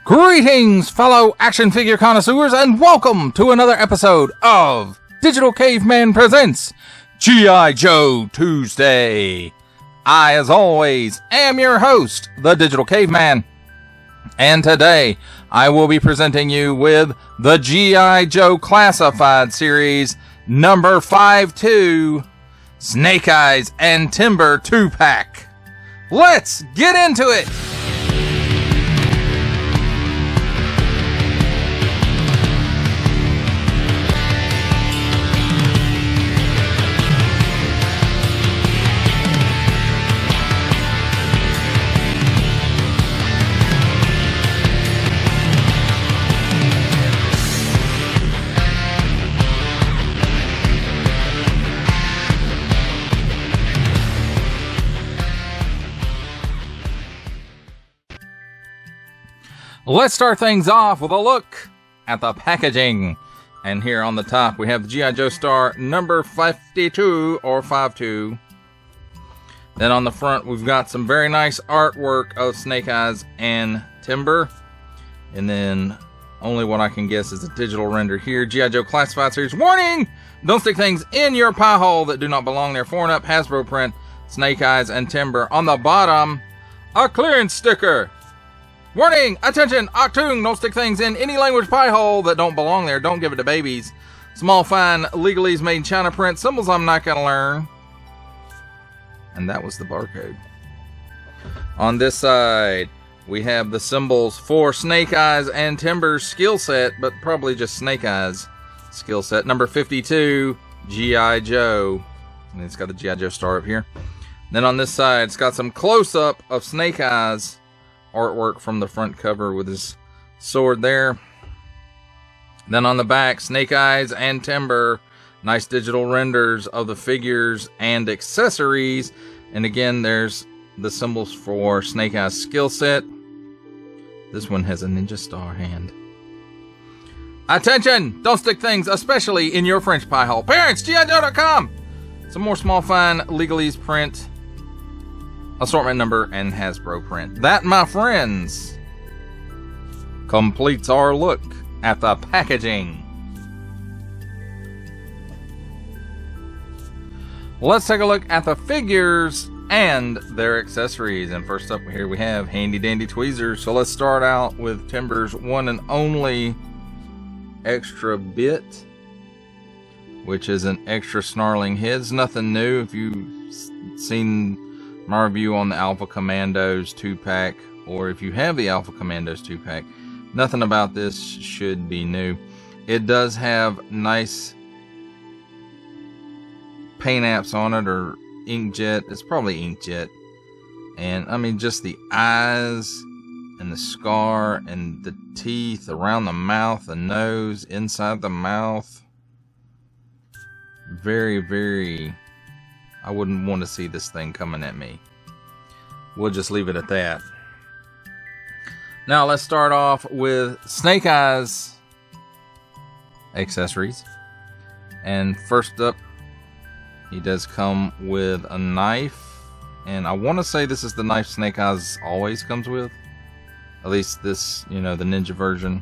Greetings, fellow action figure connoisseurs, and welcome to another episode of Digital Caveman Presents G.I. Joe Tuesday. I, as always, am your host, the Digital Caveman, and today I will be presenting you with the G.I. Joe Classified Series number 5-2, Snake Eyes and Timber 2-pack. Let's get into it! Let's start things off with a look at the packaging. And here on the top, we have the G.I. Joe Star number 52 or 5-2. Then on the front, we've got some very nice artwork of Snake Eyes and Timber. And then only what I can guess is a digital render here. G.I. Joe Classified Series. Warning! Don't stick things in your pie hole that do not belong there. 4-and-up Hasbro print, Snake Eyes and Timber. On the bottom, a clearance sticker. Warning! Attention! Achtung! Don't stick things in any language pie hole that don't belong there. Don't give it to babies. Small, fine, legalese made in China print. Symbols I'm not going to learn. And that was the barcode. On this side, we have the symbols for Snake Eyes and Timber's skill set, but probably just Snake Eyes skill set. Number 52, G.I. Joe. And it's got the G.I. Joe Star up here. Then on this side, it's got some close-up of Snake Eyes artwork from the front cover with his sword there. Then on the back, Snake Eyes and Timber. Nice digital renders of the figures and accessories. And again, there's the symbols for Snake Eyes skill set. This one has a ninja star hand. Attention! Don't stick things, especially in your French pie hole. Parents, GIJoe.com! Some more small, fine, legalese print, assortment number, and Hasbro print. That, my friends, completes our look at the packaging. Let's take a look at the figures and their accessories. And first up here we have handy dandy tweezers. So let's start out with Timber's one and only extra bit, which is an extra snarling head. It's nothing new. If you've seen my review on the Alpha Commandos 2-pack, or if you have the Alpha Commandos 2-pack, nothing about this should be new. It does have nice paint apps on it, or inkjet. It's probably inkjet. And I mean, just the eyes and the scar and the teeth around the mouth, the nose, inside the mouth. Very, very... I wouldn't want to see this thing coming at me. We'll just leave it at that. Now let's start off with Snake Eyes accessories. And first up, he does come with a knife. And I want to say this is the knife Snake Eyes always comes with. At least this, you know, the ninja version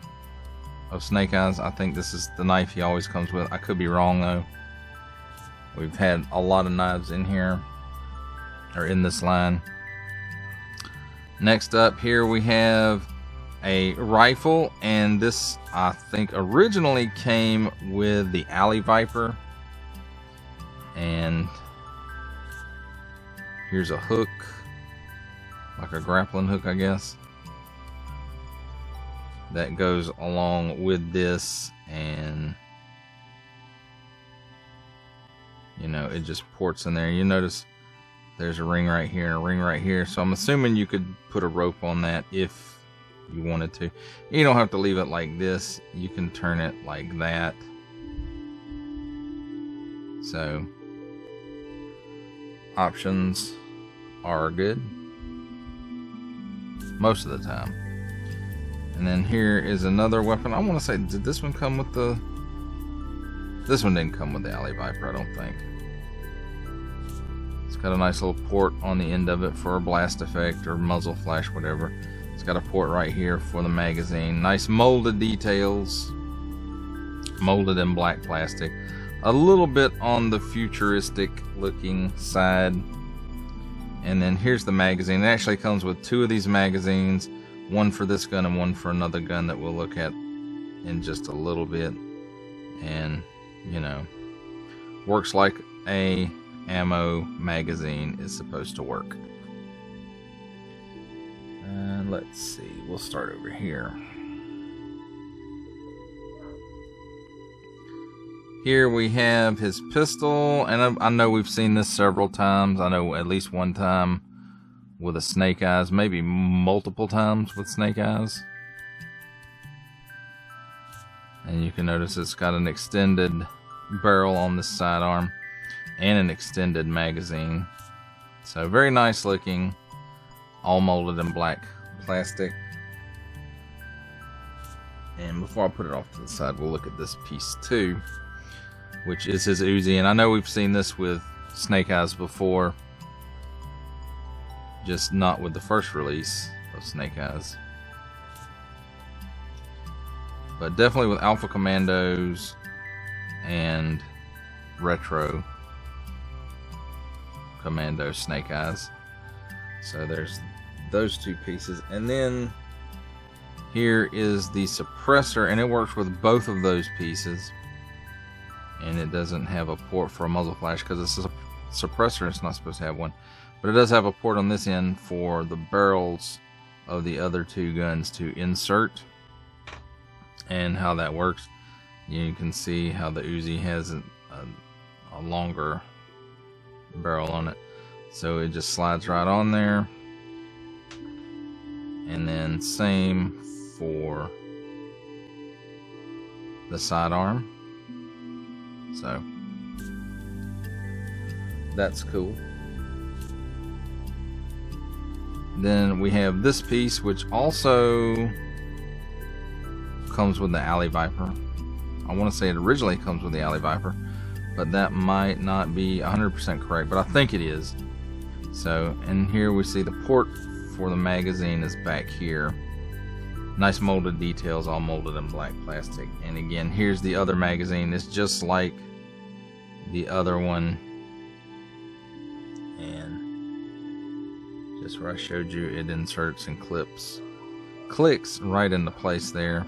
of Snake Eyes. I think this is the knife he always comes with. I could be wrong though. We've had a lot of knives in here, or in this line. Next up here we have a rifle, and this I think originally came with the Alley Viper. And here's a hook, like a grappling hook, I guess, that goes along with this, and you know, it just ports in there. You notice there's a ring right here and a ring right here. So I'm assuming you could put a rope on that if you wanted to. You don't have to leave it like this. You can turn it like that. So options are good most of the time. And then here is another weapon. I want to say, did this one come with the... This one didn't come with the Alley Viper, I don't think. It's got a nice little port on the end of it for a blast effect or muzzle flash, whatever. It's got a port right here for the magazine. Nice molded details. Molded in black plastic. A little bit on the futuristic looking side. And then here's the magazine. It actually comes with 2 of these magazines. One for this gun and one for another gun that we'll look at in just a little bit. And, you know, works like a ammo magazine is supposed to work. And let's see, we'll start over here. Here we have his pistol, and I know we've seen this several times. I know at least one time with a Snake Eyes, maybe multiple times with Snake Eyes. And you can notice it's got an extended barrel on this sidearm and an extended magazine. So very nice looking, all molded in black plastic. And before I put it off to the side, we'll look at this piece too, which is his Uzi. And I know we've seen this with Snake Eyes before, just not with the first release of Snake Eyes. But definitely with Alpha Commandos and Retro Commando Snake Eyes. So there's those 2 pieces. And then here is the suppressor, and it works with both of those pieces. And it doesn't have a port for a muzzle flash because it's a suppressor. It's not supposed to have one. But it does have a port on this end for the barrels of the other 2 guns to insert. And how that works, you can see how the Uzi has a longer barrel on it. So it just slides right on there. And then same for the sidearm. So that's cool. Then we have this piece, which also comes with the Alley Viper. I want to say it originally comes with the Alley Viper, but that might not be 100% correct, but I think it is. So, and here we see the port for the magazine is back here. Nice molded details, all molded in black plastic. And again, here's the other magazine. It's just like the other one. And just where I showed you, it inserts and clicks right into place there.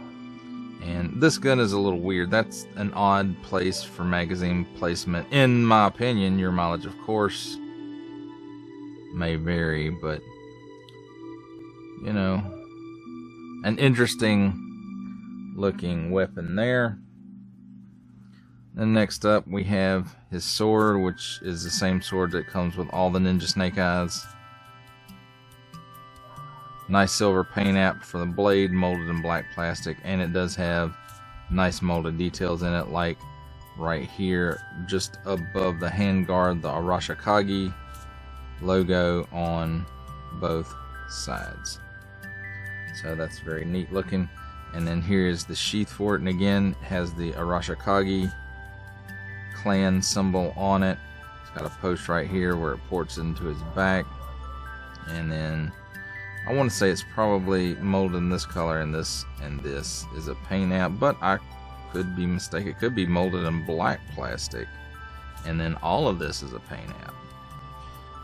And this gun is a little weird. That's an odd place for magazine placement, in my opinion. Your mileage, of course, may vary, but you know, an interesting looking weapon there. Then next up we have his sword, which is the same sword that comes with all the Ninja Snake Eyes. Nice silver paint app for the blade, molded in black plastic, and it does have nice molded details in it, like right here just above the handguard, the Arashikage logo on both sides. So that's very neat looking. And then here is the sheath for it, and again has the Arashikage clan symbol on it. It's got a post right here where it ports into his back, and then I want to say it's probably molded in this color, and this is a paint app, but I could be mistaken. It could be molded in black plastic, and then all of this is a paint app.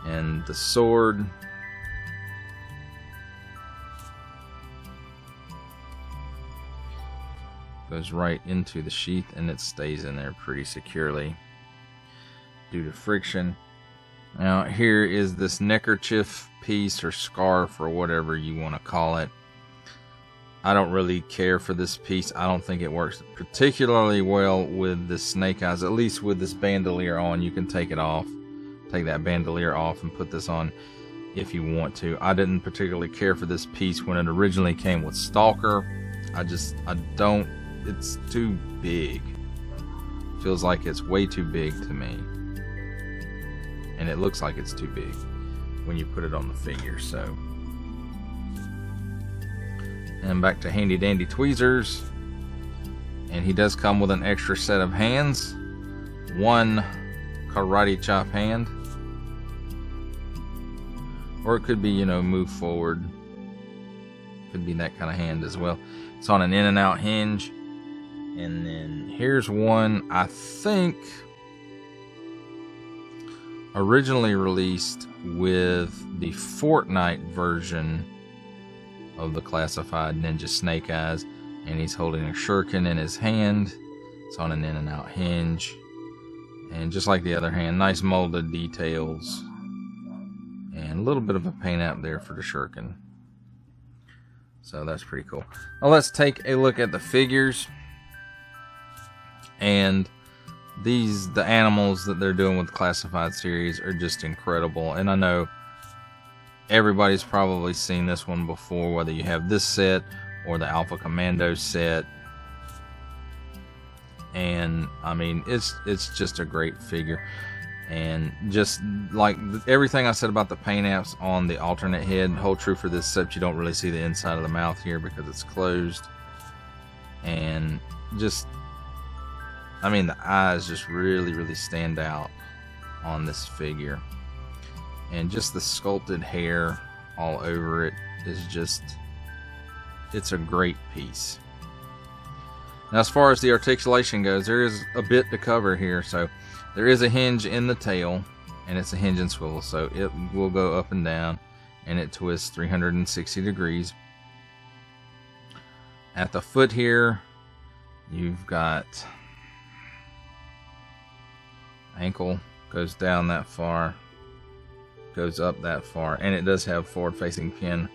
And the sword goes right into the sheath, and it stays in there pretty securely due to friction. Now here is this neckerchief piece or scarf or whatever you want to call it. I don't really care for this piece. I don't think it works particularly well with the Snake Eyes, at least with this bandolier on. You can take it off, take that bandolier off and put this on if you want to. I didn't particularly care for this piece when it originally came with Stalker. I don't, it's too big. Feels like it's way too big to me. And it looks like it's too big when you put it on the figure. So, and back to handy dandy tweezers, and he does come with an extra set of hands, one karate chop hand, or it could be, you know, move forward Could be that kind of hand as well. It's on an in and out hinge. And then here's one I think originally released with the Fortnite version of the classified Ninja Snake Eyes, and he's holding a shuriken in his hand. It's on an in and out hinge, and just like the other hand, nice molded details and a little bit of a paint app there for the shuriken. So that's pretty cool. Now let's take a look at the figures. And the animals that they're doing with the classified series are just incredible. And I know everybody's probably seen this one before, whether you have this set or the Alpha Commando set. And I mean, it's just a great figure. And just like everything I said about the paint apps on the alternate head hold true for this, except you don't really see the inside of the mouth here because it's closed. And just, I mean, the eyes just really stand out on this figure. And just the sculpted hair all over it is just, it's a great piece. Now, as far as the articulation goes, there is a bit to cover here. So there is a hinge in the tail, and it's a hinge and swivel, so it will go up and down, and it twists 360 degrees. At the foot here, you've got ankle, goes down that far, goes up that far, and it does have forward-facing pin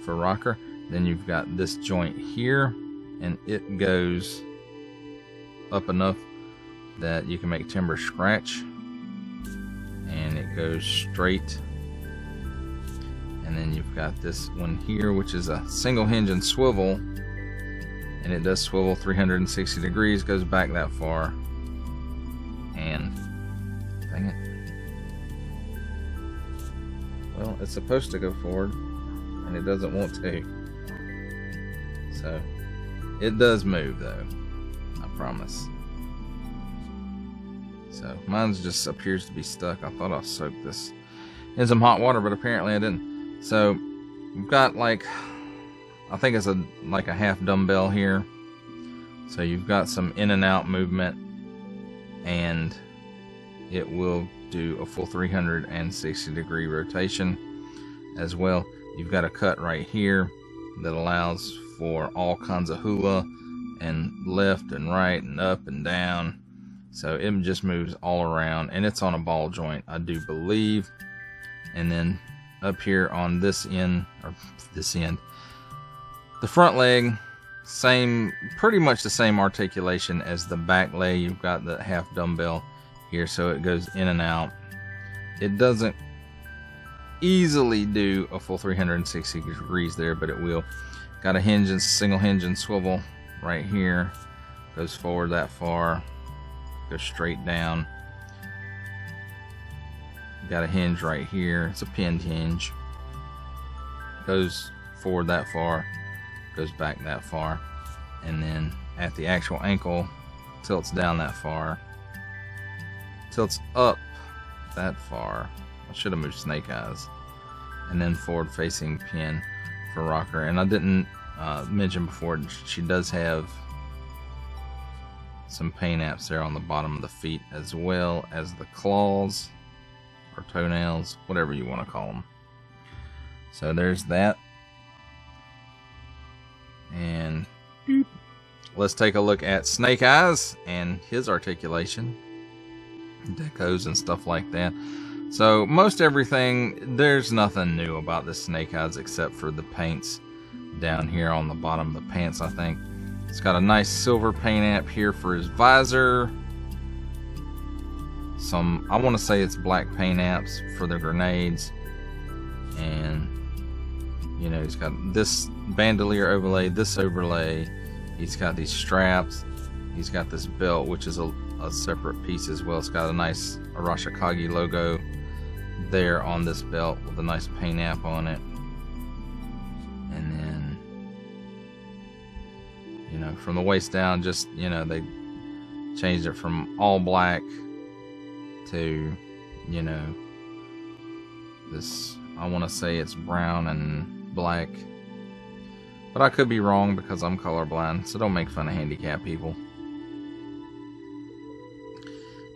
for rocker. Then you've got this joint here, and it goes up enough that you can make timber scratch, and it goes straight. And then you've got this one here, which is a single hinge and swivel, and it does swivel 360 degrees, goes back that far, and dang it, well, it's supposed to go forward and it doesn't want to, so it does move though, I promise. So mine's just appears to be stuck. I thought I soaked this in some hot water, but apparently I didn't. So we've got like, I think it's like a half dumbbell here. So you've got some in and out movement, and it will do a full 360 degree rotation as well. You've got a cut right here that allows for all kinds of hula and left and right and up and down. So it just moves all around, and it's on a ball joint, I do believe. And then up here on this end, the front leg, pretty much the same articulation as the back leg. You've got the half dumbbell here, so it goes in and out. It doesn't easily do a full 360 degrees there, but it will. Got a hinge and single hinge and swivel right here, goes forward that far, goes straight down. Got a hinge right here, it's a pinned hinge, goes forward that far, goes back that far, and then at the actual ankle, tilts down that far, tilts up that far. I should have moved Snake Eyes. And then forward facing pin for rocker. And I didn't mention before, she does have some paint apps there on the bottom of the feet, as well as the claws or toenails, whatever you want to call them. So there's that. And let's take a look at Snake Eyes and his articulation, decos and stuff like that. So most everything, there's nothing new about the Snake Eyes except for the paints down here on the bottom of the pants, I think. It's got a nice silver paint app here for his visor. Some, I want to say it's black paint apps for the grenades. And, you know, he's got this bandolier overlay, this overlay. He's got these straps. He's got this belt, which is a separate piece as well. It's got a nice Arashikage logo there on this belt with a nice paint app on it. And then, you know, from the waist down, just, you know, they changed it from all black to, you know, this, I want to say it's brown and black. But I could be wrong because I'm colorblind, so don't make fun of handicapped people.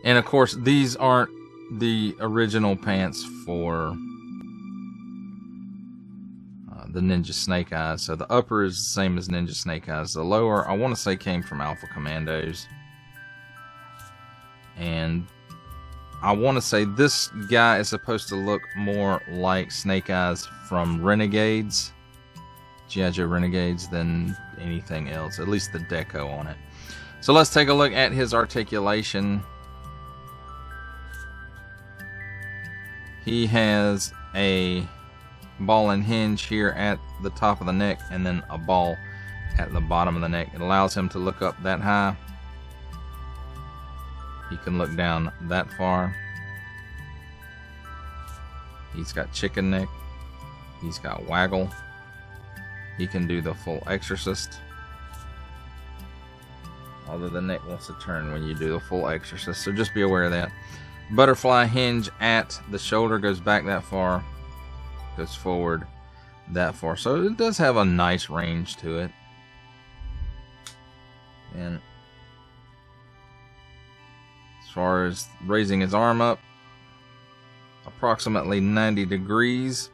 And of course, these aren't the original pants for the Ninja Snake Eyes. So the upper is the same as Ninja Snake Eyes. The lower, I want to say, came from Alpha Commandos. And I want to say this guy is supposed to look more like Snake Eyes from Renegades, G.I. Joe Renegades, than anything else. At least the deco on it. So let's take a look at his articulation. He has a ball and hinge here at the top of the neck, and then a ball at the bottom of the neck. It allows him to look up that high. He can look down that far. He's got chicken neck. He's got waggle. He can do the full exorcist. Although the neck wants to turn when you do the full exorcist, so just be aware of that. Butterfly hinge at the shoulder, goes back that far, goes forward that far. So it does have a nice range to it. And as far as raising his arm up, approximately 90 degrees.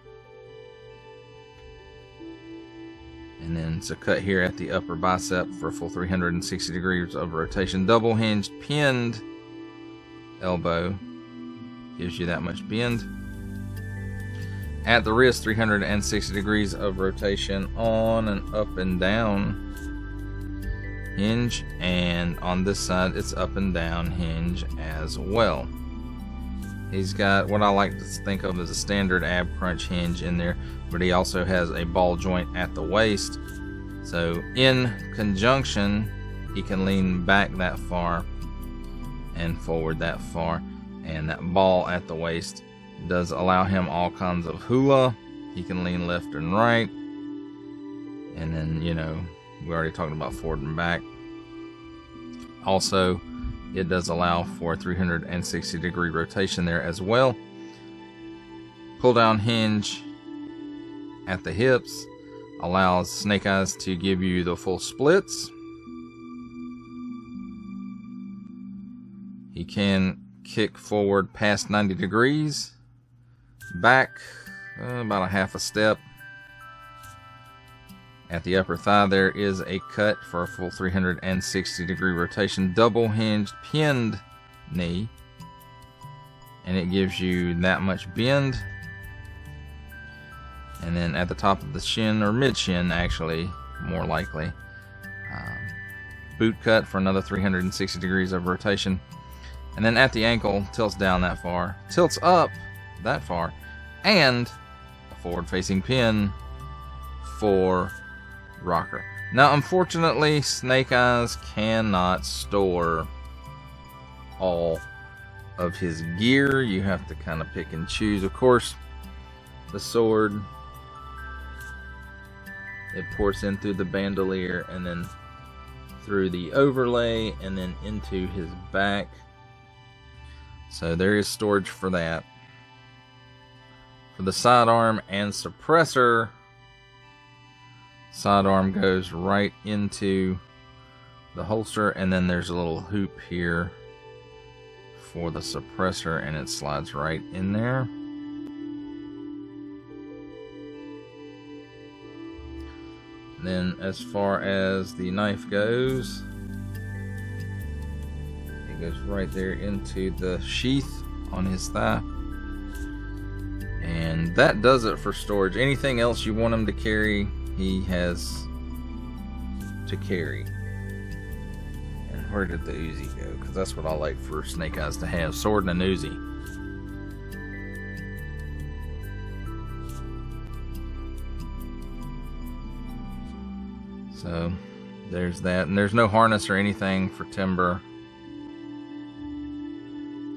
And then it's a cut here at the upper bicep for a full 360 degrees of rotation. Double hinged pinned elbow gives you that much bend. At the wrist, 360 degrees of rotation on and up and down hinge, and on this side it's up and down hinge as well. He's got what I like to think of as a standard ab crunch hinge in there, but he also has a ball joint at the waist, so in conjunction he can lean back that far and forward that far, and that ball at the waist does allow him all kinds of hula. He can lean left and right, and then, you know, we already talked about forward and back. Also, it does allow for 360 degree rotation there as well. Pull down hinge at the hips allows Snake Eyes to give you the full splits. He can kick forward past 90 degrees, back about a half a step. At the upper thigh there is a cut for a full 360 degree rotation. Double hinged pinned knee, and it gives you that much bend. And then at the top of the shin, or mid shin actually, more likely, boot cut for another 360 degrees of rotation. And then at the ankle, tilts down that far, tilts up that far, and a forward facing pin for rocker. Now, unfortunately, Snake Eyes cannot store all of his gear. You have to kind of pick and choose. Of course, the sword, it ports in through the bandolier and then through the overlay and then into his back. So there is storage for that. For the sidearm and suppressor, sidearm goes right into the holster, and then there's a little hoop here for the suppressor, and it slides right in there. And then as far as the knife goes, it goes right there into the sheath on his thigh. And that does it for storage. Anything else you want him to carry, he has to carry. And where did the Uzi go? Because that's what I like for Snake Eyes to have, sword and an Uzi. So there's that. And there's no harness or anything for Timber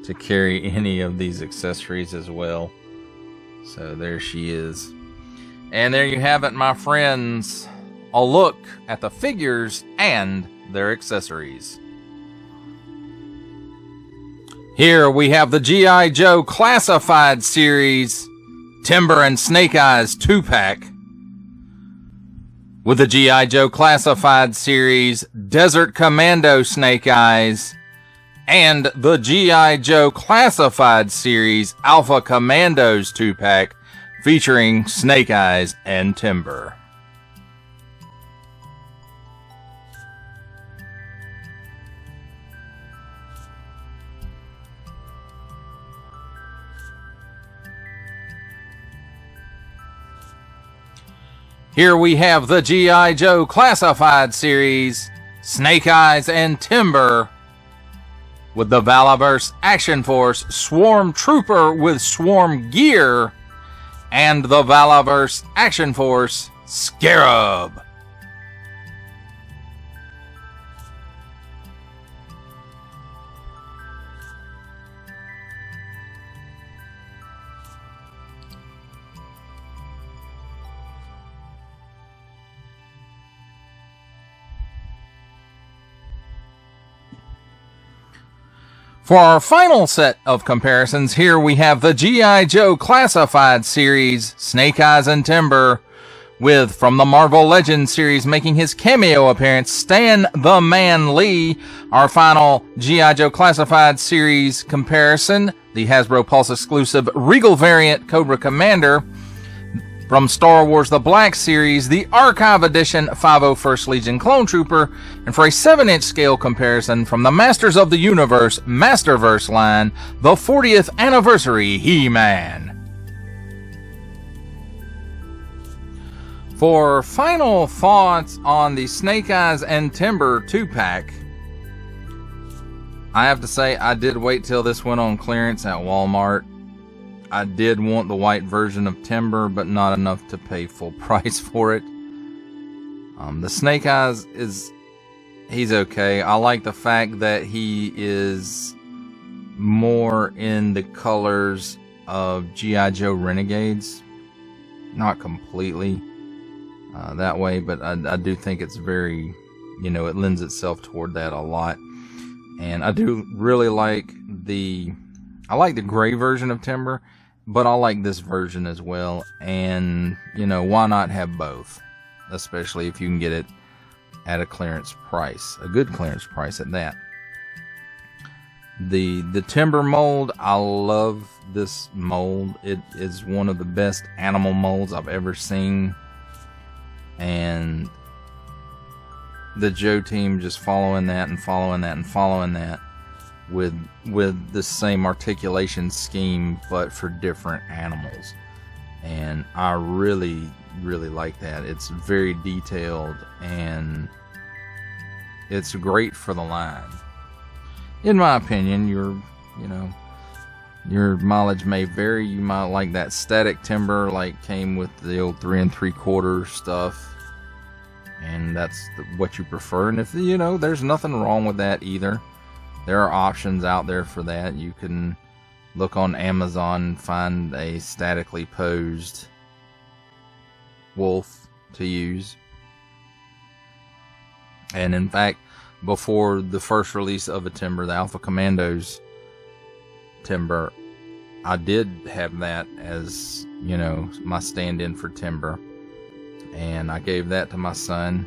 to carry any of these accessories as well. So there she is. And there you have it, my friends. A look at the figures and their accessories. Here we have the G.I. Joe Classified Series Timber and Snake Eyes 2-pack with the G.I. Joe Classified Series Desert Commando Snake Eyes, and the G.I. Joe Classified Series Alpha Commandos 2-pack featuring Snake Eyes and Timber. Here we have the G.I. Joe Classified Series, Snake Eyes and Timber, with the Valaverse Action Force Swarm Trooper with Swarm Gear, and the Valaverse Action Force Scarab. For our final set of comparisons, here we have the G.I. Joe Classified Series, Snake Eyes and Timber, with, from the Marvel Legends series, making his cameo appearance, Stan the Man Lee. Our final G.I. Joe Classified Series comparison, the Hasbro Pulse exclusive Regal variant Cobra Commander. From Star Wars The Black Series, the Archive Edition 501st Legion Clone Trooper, and for a 7-inch scale comparison from the Masters of the Universe Masterverse line, the 40th Anniversary He-Man. For final thoughts on the Snake Eyes and Timber 2-pack, I have to say I did wait till this went on clearance at Walmart. I did want the white version of Timber, but not enough to pay full price for it. The Snake Eyes he's okay. I like the fact that he is more in the colors of G.I. Joe Renegades. Not completely that way, but I do think it's very, it lends itself toward that a lot. And I do really like the gray version of Timber, but I like this version as well. And, why not have both? Especially if you can get it at a clearance price. A good clearance price at that. The Timber mold, I love this mold. It is one of the best animal molds I've ever seen. And the Joe team just following that and following that and following that with the same articulation scheme, but for different animals. And I really, really like that. It's very detailed and it's great for the line. In my opinion, your mileage may vary. You might like that static Timber, like came with the old 3 3/4 stuff, and that's what you prefer. And if there's nothing wrong with that either. There are options out there for that. You can look on Amazon and find a statically posed wolf to use. And in fact, before the first release of a Timber, the Alpha Commandos Timber, I did have that as, my stand-in for Timber. And I gave that to my son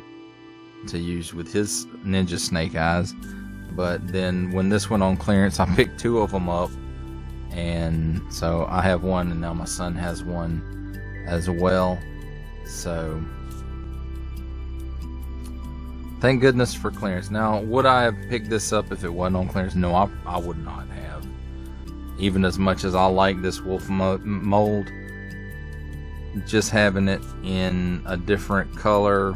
to use with his Ninja Snake Eyes. But then when this went on clearance, I picked 2 of them up. And so I have one, and now my son has one as well. So thank goodness for clearance. Now, would I have picked this up if it wasn't on clearance? No, I would not have. Even as much as I like this wolf mold, just having it in a different color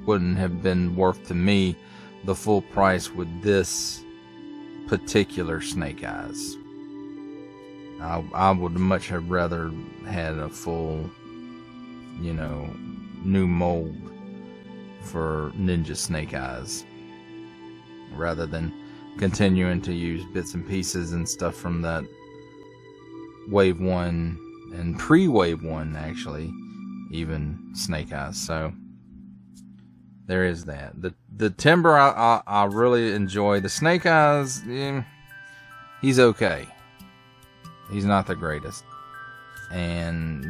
wouldn't have been worth to me the full price with this particular Snake Eyes. I would much have rather had a full, new mold for Ninja Snake Eyes, rather than continuing to use bits and pieces and stuff from that Wave 1 and pre-Wave 1, actually, even Snake Eyes. So there is that. The Timber I really enjoy. The Snake Eyes, he's okay. He's not the greatest. And,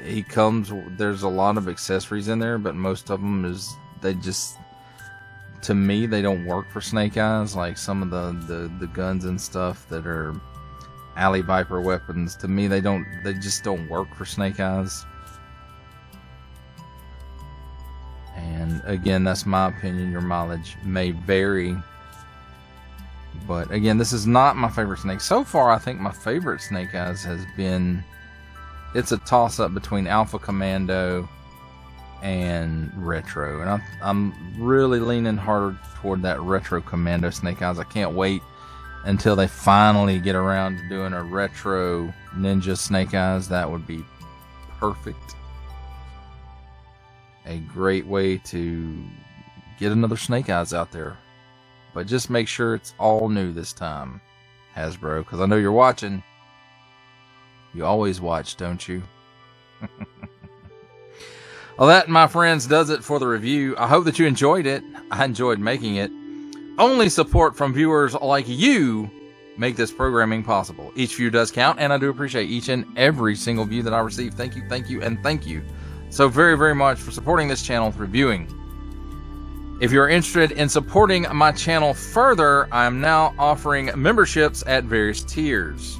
he comes, there's a lot of accessories in there, but most of them to me, they don't work for Snake Eyes. Like some of the guns and stuff that are Alley Viper weapons, to me, they just don't work for Snake Eyes. And again, that's my opinion. Your mileage may vary. But again, this is not my favorite Snake. So far, I think my favorite Snake Eyes has been, it's a toss-up between Alpha Commando and Retro. And I'm really leaning harder toward that Retro Commando Snake Eyes. I can't wait until they finally get around to doing a Retro Ninja Snake Eyes. That would be perfect. A great way to get another Snake Eyes out there. But just make sure it's all new this time, Hasbro, because I know you're watching. You always watch, don't you? Well, that, my friends, does it for the review. I hope that you enjoyed it. I enjoyed making it. Only support from viewers like you make this programming possible. Each view does count, and I do appreciate each and every single view that I receive. Thank you, and thank you so very, very much for supporting this channel through viewing. If you're interested in supporting my channel further, I am now offering memberships at various tiers.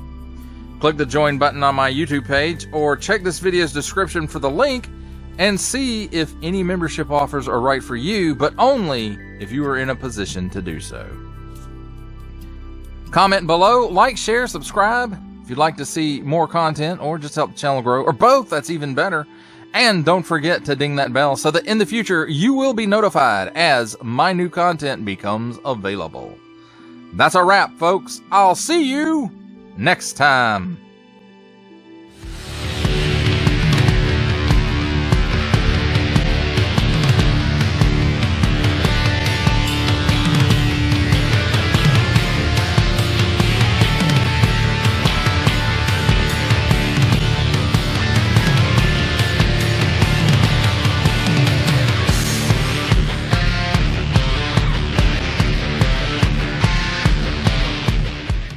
Click the join button on my YouTube page or check this video's description for the link and see if any membership offers are right for you, but only if you are in a position to do so. Comment below, like, share, subscribe if you'd like to see more content or just help the channel grow, or both, that's even better. And don't forget to ding that bell so that in the future you will be notified as my new content becomes available. That's a wrap, folks. I'll see you next time.